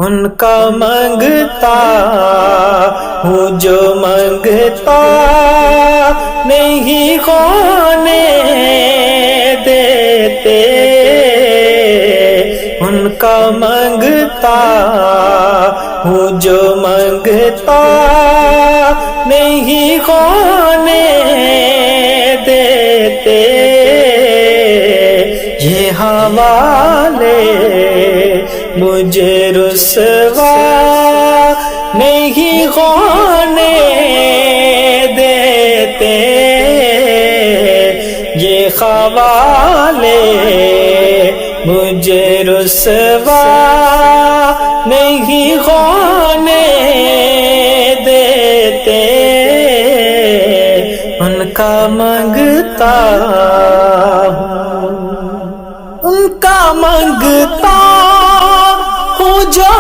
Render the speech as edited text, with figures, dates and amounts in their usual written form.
ان کا مانگتا ہوں جو مانگتا نہیں ہونے دیتے، ان کا مانگتا ہوں جو مانگتا نہیں ہونے دیتے، یہ حوالے مجھے رسوا نہیں ہونے دیتے، یہ حوالے مجھے رسوا نہیں ہونے دیتے، ان کا مانگتا ہوں، ان کا مانگتا ہوں جو